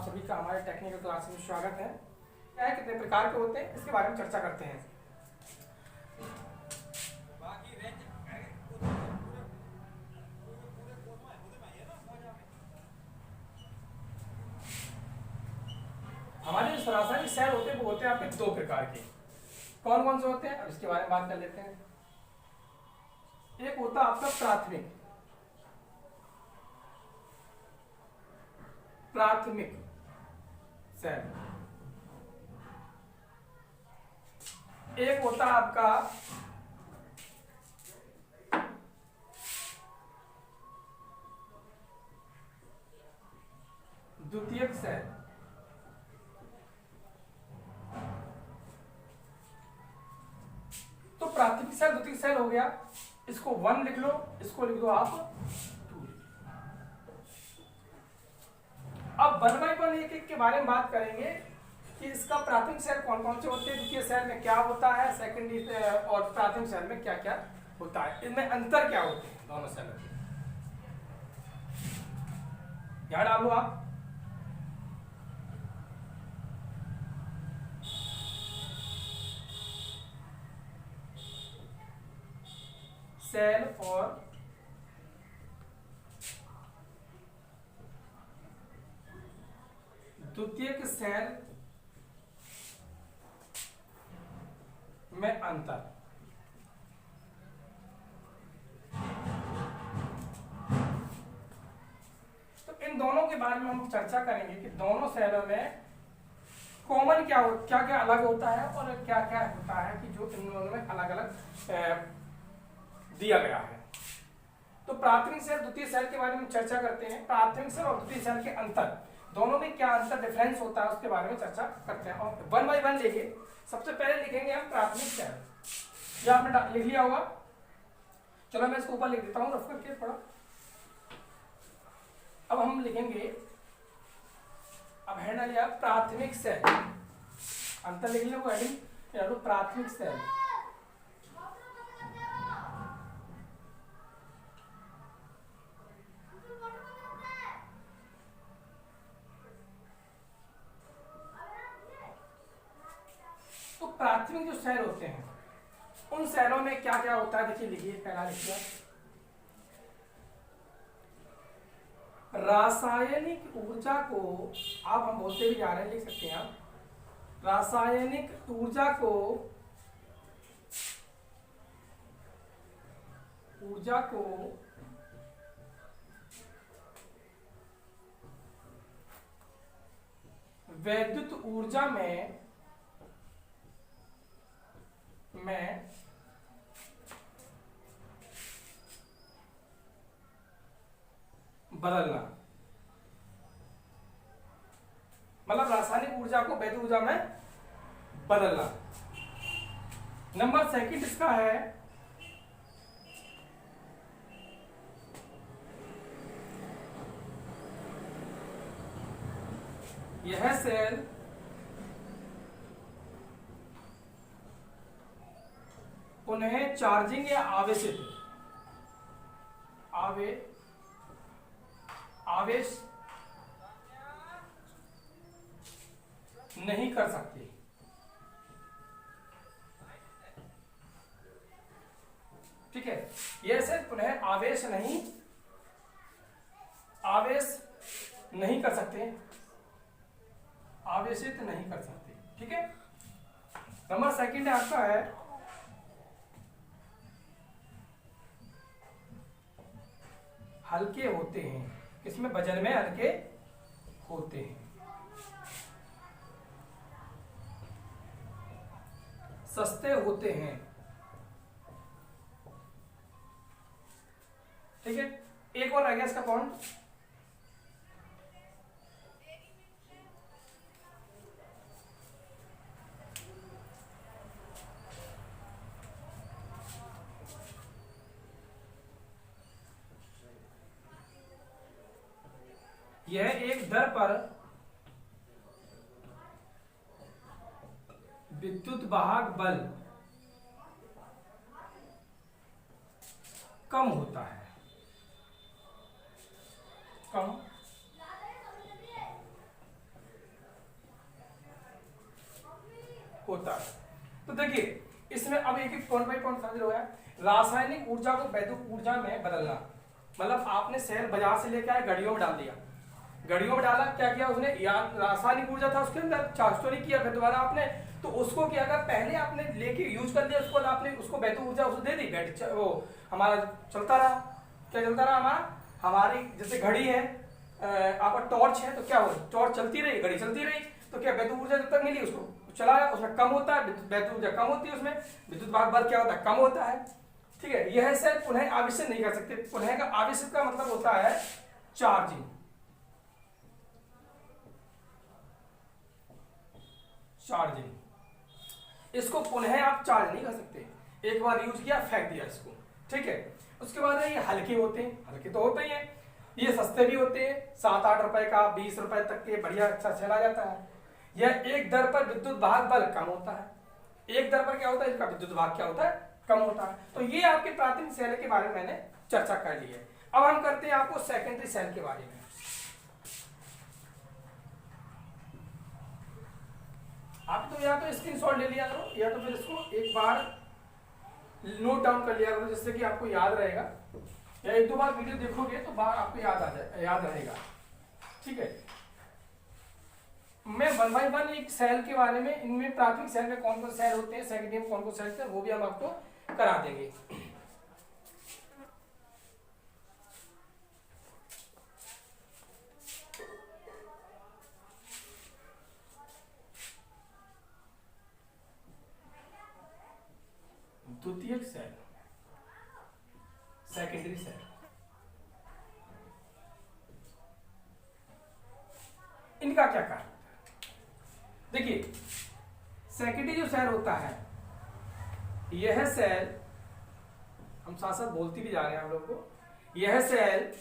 सभी का हमारे टेक्निकल क्लास में स्वागत है। क्या है, कितने प्रकार के होते हैं इसके बारे में चर्चा करते हैं। हमारे जो रासायनिक सेल होते हैं वो होते हैं आपके दो प्रकार के। कौन कौन से होते हैं अब इसके बारे में बात कर लेते हैं। एक होता है आपका प्राथमिक सेल, एक होता है आपका द्वितीयक सेल। तो प्राथमिक सेल द्वितीयक सेल हो गया, इसको 1 लिख लो, इसको लिख दो आप 2। अब 1 बाई 1 एक एक के बारे में बात करेंगे कि इसका प्राथमिक सेल कौन कौन से होते हैं, द्वितीय सेल में क्या होता है, सेकेंडरी और प्राथमिक सेल में क्या क्या होता है, इनमें अंतर क्या होते हैं दोनों सेलों के। ध्यान डालो आप। सेल और द्वितीयक सेल में अंतर। तो इन दोनों के बारे में हम चर्चा करेंगे कि दोनों सेलों में कॉमन क्या क्या अलग होता है और क्या क्या होता है कि जो इन दोनों में अलग अलग दिया गया है। तो प्राथमिक सेल द्वितीय सेल के बारे में चर्चा करते हैं। प्राथमिक सेल और द्वितीय सेल के अंतर, दोनों में क्या अंतर डिफरेंस होता है उसके बारे में चर्चा करते हैं। और 1 बाई 1 लेंगे। सबसे पहले लिखेंगे हम प्राथमिक सेल। यह आपने लिख लिया होगा, चलो मैं इसको ऊपर लिख देता हूं रफ करके थोड़ा। अब हम लिखेंगे, अब है ना लिया प्राथमिक सेल, अंतर लिख लिया हेडिंग प्राथमिक सेल। तो प्राथमिक जो सेल होते हैं उन सेलों में क्या क्या होता है, देखिए लिखिए, पहला लिखिए रासायनिक ऊर्जा को, आप हम बोलते भी जा रहे हैं, लिख सकते हैं आप, रासायनिक ऊर्जा को वैद्युत ऊर्जा में बदलना, मतलब रासायनिक ऊर्जा को वैद्युत ऊर्जा में बदलना। नंबर सेकंड इसका है यह सेल उन्हें चार्जिंग या आवेशित आवेश नहीं कर सकती। ठीक है, यह सेल पुनः आवेश नहीं कर सकते, आवेशित नहीं कर सकते। ठीक है, नंबर सेकंड आपका है हल्के होते हैं, इसमें वजन में हल्के होते हैं। सस्ते होते हैं। ठीक है, एक और रह गया इसका पॉइंट, यह एक दर पर विद्युत वाहक बल कम होता है, कम होता है। तो देखिए इसमें अब एक एक पॉइंट बाई पॉइंट समझ रहे हो यार। रासायनिक ऊर्जा को वैद्युत ऊर्जा में बदलना, मतलब आपने सेल बाजार से लेके आए, घड़ियों में डाल दिया, घड़ियों में डाला, क्या किया उसने, या रासायनिक ऊर्जा था उसके अंदर, चार्ज तो नहीं किया, फिर दोबारा आपने तो उसको क्या कर, पहले आपने लेके यूज कर लिया, उसको आपने उसको वैद्युत ऊर्जा उसको दे दी, वो हमारा चलता रहा, क्या चलता रहा हमारा, हमारी जैसे घड़ी है, आपका टॉर्च है, तो क्या हो, टॉर्च चलती रही, घड़ी चलती रही, तो क्या वैद्युत ऊर्जा जब तक मिली उसको चलाया, उसमें कम होता है, वैद्युत ऊर्जा कम होती है, उसमें विद्युत भाग बल क्या होता है, कम होता है। ठीक है, यह सेल पुनः आवेशित नहीं कर सकते। पुनः का आवेशित का मतलब होता है चार्जिंग, चार्जिंग, इसको पुनः आप चार्ज नहीं कर सकते, एक बार यूज किया फेंक दिया इसको। ठीक है, उसके बाद ये हल्के होते हैं, हल्के तो होते ही हैं, ये सस्ते भी होते हैं, 7-8 रुपए का, 20 रुपए तक के बढ़िया अच्छा चला जाता है। यह एक दर पर विद्युत भाग बल कम होता है, एक दर पर क्या होता है, इसका विद्युत भाग क्या होता है, कम होता है। तो ये आपके प्राथमिक सेल के बारे में मैंने चर्चा कर ली है। अब हम करते हैं आपको सेकेंडरी सेल के बारे में। आप तो या तो स्क्रीनशॉट ले लिया करो, या तो फिर इसको एक बार नोट डाउन कर लिया करो, जिससे कि आपको याद रहेगा, या एक दो बार वीडियो देखोगे तो बार आपको याद आ जाए, याद रहेगा। ठीक है, मैं 1 बाय 1 एक सेल के बारे में, इनमें प्राथमिक सेल में कौन कौन सेल होते हैं, सेकेंडरी में कौन कौन सेल होते हैं, वो भी हम आपको करा देंगे। द्वितीयक सेल, सेकेंडरी सेल, इनका क्या कार्य? देखिए सेकेंडरी जो सेल होता है, यह सेल, हम साथ साथ बोलती भी जा रहे हैं आप लोगों को, यह सेल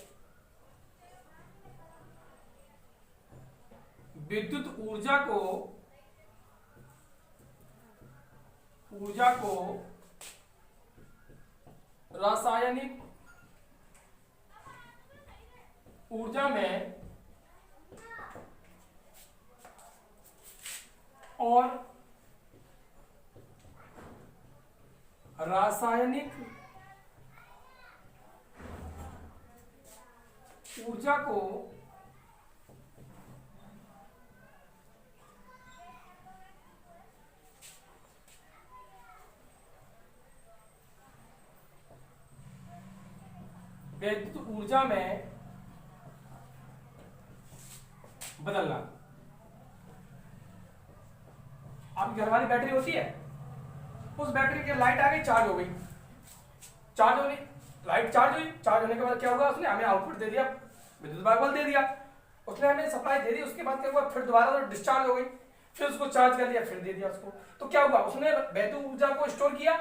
विद्युत ऊर्जा को रासायनिक ऊर्जा में और रासायनिक ऊर्जा को विद्युत ऊर्जा में बदलना। आपकी घर वाली बैटरी होती है, उस बैटरी की लाइट आ गई, चार्ज हो गई, चार्ज होनी, लाइट चार्ज हुई, चार्ज होने के बाद क्या हुआ, उसने हमें आउटपुट दे दिया, विद्युत भाग बल दे दिया, उसने हमें सप्लाई दे दी, उसके बाद क्या हुआ, फिर दोबारा तो डिस्चार्ज हो गई, फिर उसको चार्ज कर लिया, फिर दे दिया उसको, तो क्या हुआ, उसने विद्युत ऊर्जा को स्टोर किया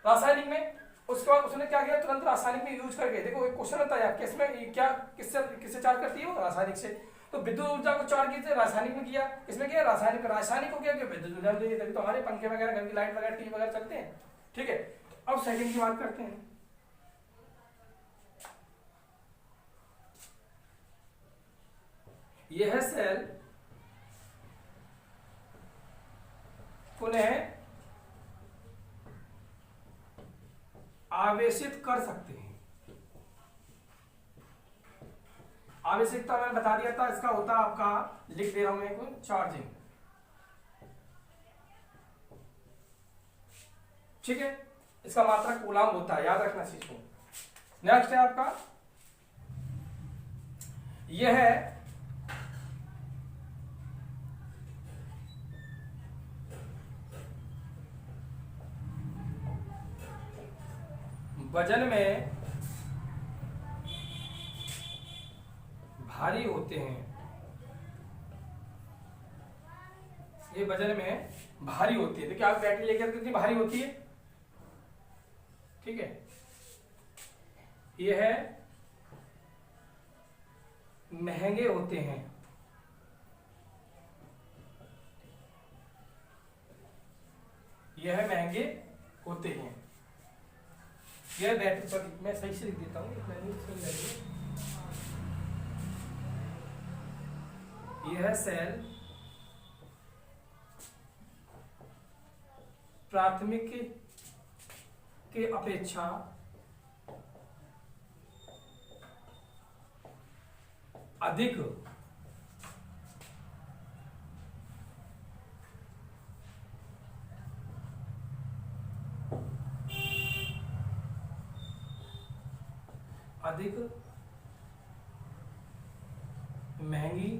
रासायनिक में, उसके बाद उसने क्या किया, तुरंत रासायनिक में यूज करके, देखो एक क्वेश्चन होता है किसमें क्या, किससे चार्ज करती है वो, रासायनिक से, तो विद्युत ऊर्जा को चार्ज किए रासायनिक में किया, इसमें क्या, रासायनिक को क्या किया, विद्युत ऊर्जा दे दी, तभी तो हमारे पंखे वगैरह, घर की लाइट वगैरह, टीवी वगैरह चलते हैं। ठीक है, अब सेकंड की बात करते हैं। यह सेल पुनः आवेशित कर सकते हैं। आवेशिकता मैंने बता दिया था, इसका होता आपका, लिख दे रहा हूं मैं, चार्जिंग। ठीक है, इसका मात्रा कूलाम होता है, याद रखना इस चीज को। नेक्स्ट है आपका, यह है वजन में भारी होते हैं, ये वजन में भारी होती है। देखिए आप बैटरी लेकर कितनी भारी होती है, ठीक है, ये है महंगे होते हैं, यह महंगे होते हैं। यह बैटरी, सॉरी मैं सही से लिख देता हूँ, यह सेल प्राथमिक के अपेक्षा अधिक महंगी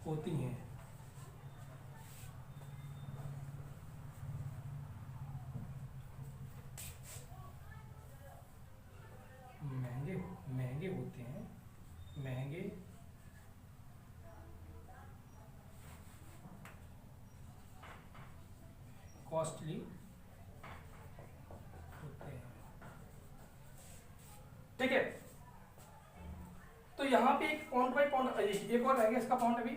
होती हैं। महंगे होते हैं, महंगे कॉस्टली होते हैं। ठीक है, तो यहां पे एक पॉइंट बाई पॉइंट एक और रह गया इसका पॉइंट अभी,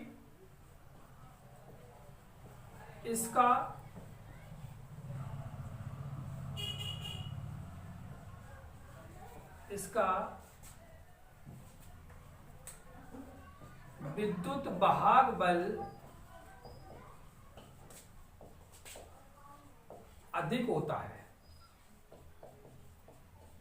इसका विद्युत वाहक बल अधिक होता है।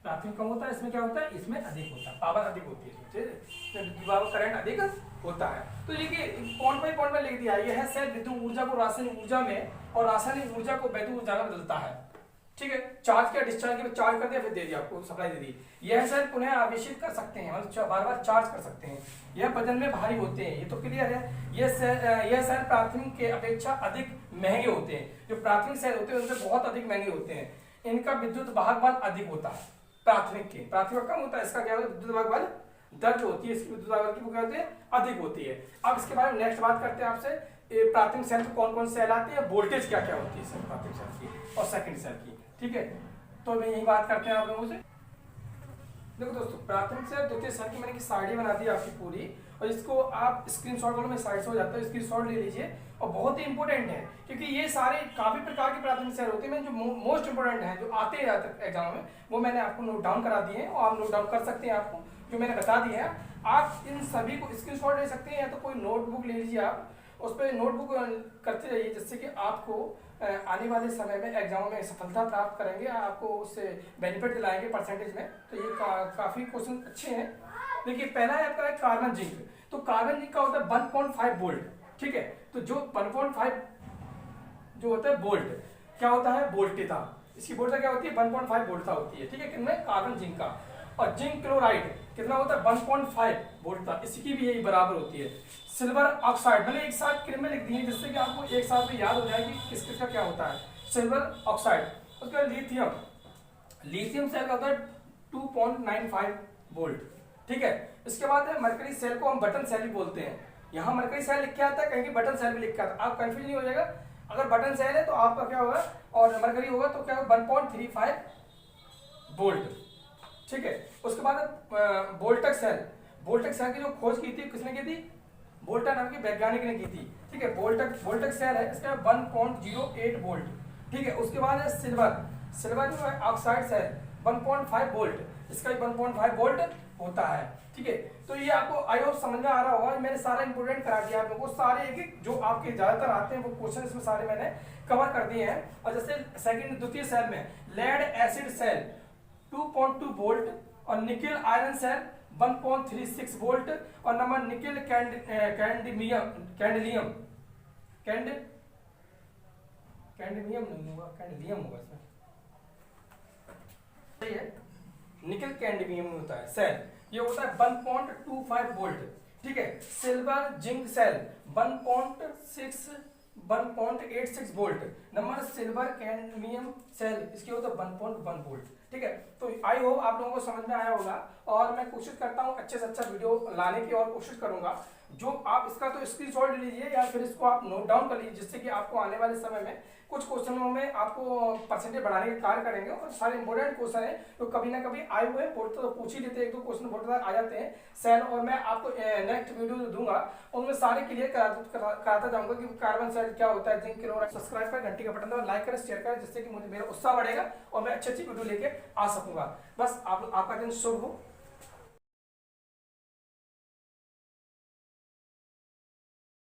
प्राथमिक कम होता है, इसमें क्या होता है, इसमें अधिक होता है, पावर अधिक होती है, विद्युत वाहक करंट अधिक होता है। तो देखिए पॉइंट बाई पॉइंट में लिख दिया, यह सेल विद्युत ऊर्जा को रासायनिक ऊर्जा में और रासायनिक ऊर्जा को वैद्युत ऊर्जा में बदलता है। ठीक है, चार्ज के डिस्चार्ज के चार्ज कर दिया, फिर दे दिया आपको सप्लाई दे दी। यह सेल पुनः आवेशित कर सकते हैं, मतलब बार बार चार्ज कर सकते हैं। यह वजन में भारी होते हैं, ये तो क्लियर है। यह सेल प्राथमिक के अपेक्षा अधिक महंगे होते हैं। जो प्राथमिक सेल होते हैं उनसे बहुत अधिक महंगे होते हैं। इनका विद्युत वाहक बल अधिक होता है प्राथमिक कम होता है, इसका क्या होता है, विद्युत वाहक बल दर जो होती है इसकी विद्युत वाहक बल की वो क्या होती है, अधिक होती है। अब इसके बारे में नेक्स्ट बात करते हैं आपसे, प्राथमिक सेल में कौन कौन से सेल आते हैं, वोल्टेज क्या क्या होती है प्राथमिक सेल की और सेकंड सेल की। ठीक है, तो मैं यही बात करते हैं आप लोगों से। देखो दोस्तों, प्राथमिक सेल द्वितीय सेल की मैंने की साइड बना दी आपकी पूरी, और इसको आप स्क्रीनशॉट वालों में साइड से हो जाता है, स्क्रीनशॉट ले लीजिए। और बहुत ही इंपॉर्टेंट है, क्योंकि ये सारे काफी प्रकार के प्राथमिक सेल होते हैं, जो मोस्ट इंपोर्टेंट है, जो आते हैं एग्जाम में, वो मैंने आपको नोट डाउन करा दिए हैं और आप नोट डाउन कर सकते हैं। आपको जो मैंने बता दिया है, आप इन सभी को स्क्रीनशॉट ले सकते हैं, या तो कोई नोटबुक ले लीजिए आप, उस पर नोटबुक करते रहिए, जिससे कि आपको आने वाले समय में एग्जाम में सफलता प्राप्त करेंगे, आपको उससे बेनिफिट दिलाएंगे परसेंटेज में। तो ये काफी क्वेश्चन अच्छे हैं। देखिए पहला है आपका कार्बन जिंक। तो कार्बन जिंक का होता है 1.5 वोल्ट। ठीक है, तो जो 1.5 जो होता है वोल्ट, क्या होता है, वोल्टेता, इसकी वोल्टता क्या होती है, 1.5 वोल्टता होती है। ठीक है, किनमें, कार्बन जिंक का। और जिंक क्लोराइड कितना होता है, 1.5 वोल्टता, इसकी भी यही बराबर होती है। सिल्वर ऑक्साइड, मैंने एक साथ क्रीम में लिख दी है, जिससे कि आपको एक साथ में याद हो जाएगी किस किस का क्या होता है। Silver oxide. उसके बाद लिथियम सेल का होता है 2.95 वोल्ट। ठीक है, इसके बाद है मरकरी सेल को हम बटन सेल भी बोलते हैं। यहाँ मरकरी सेल लिख के आता है, कहीं की बटन सेल भी लिख के आता है, आप कंफ्यूज नहीं हो जाएगा। अगर बटन सेल है तो आपका क्या होगा, और मरकरी होगा तो क्या होगा, 1.35 वोल्ट। ठीक है, उसके बाद वोल्टक सेल की जो खोज की थी, किसने की थी, वोल्टा नाम के वैज्ञानिक ने की थी। ठीक है, वोल्टक सेल है, इसका 1.08 वोल्ट। ठीक है, उसके बाद है सिल्वर जो है ऑक्साइड सेल 1.5 वोल्ट, इसका 1.5 वोल्ट होता है। ठीक है, तो ये आपको आई होप समझ में आ रहा होगा। मैंने सारा इंपोर्टेंट करा दिया आप लोगों को, सारे एक जो आपके ज्यादातर आते हैं वो क्वेश्चन इसमें सारे मैंने कवर कर दिए हैं। और जैसे सेकंड द्वितीय सेल में लेड एसिड सेल 2.2 वोल्ट, और निकेल आयरन सेल 1.36 वोल्ट, और नंबर निकेल कैडमियम नहीं होगा, कैडमियम होगा इसमें, सही है, निकेल कैडमियम होता है सेल, ये होता है 1.25 वोल्ट। ठीक है, silver zinc cell 1.86 volt, number silver cadmium cell इसके होता है 1.1 वोल्ट। ठीक है, तो आई होप आप लोगों को समझ में आया होगा, और मैं कोशिश करता हूँ अच्छे से अच्छा वीडियो लाने की, और कोशिश करूंगा। जो आप इसका तो स्क्रीनशॉट ले लीजिए, या फिर इसको आप नोट डाउन कर लीजिए, जिससे कि आपको आने वाले समय में कुछ क्वेश्चनों में आपको परसेंटेज बढ़ाने के कार्य करेंगे। और सारे इंपोर्टेंट क्वेश्चन है तो कभी ना कभी आए हुए बोर्ड तो पूछ ही लेते हैं, एक दो क्वेश्चन बोर्ड तक आ जाते हैं सेल, और मैं आपको नेक्स्ट वीडियो दूंगा उनमें सारे क्लियर कराता जाऊंगा कि कार्बन सेल क्या होता है, जिंक क्लोराइड। सब्सक्राइब करें, घंटी का बटन दबाएं, लाइक करें, शेयर करें, जिससे कि मुझे मेरा उत्साह बढ़ेगा और मैं अच्छी अच्छी वीडियो लेके आ सकूंगा। बस आपका दिन शुभ हो।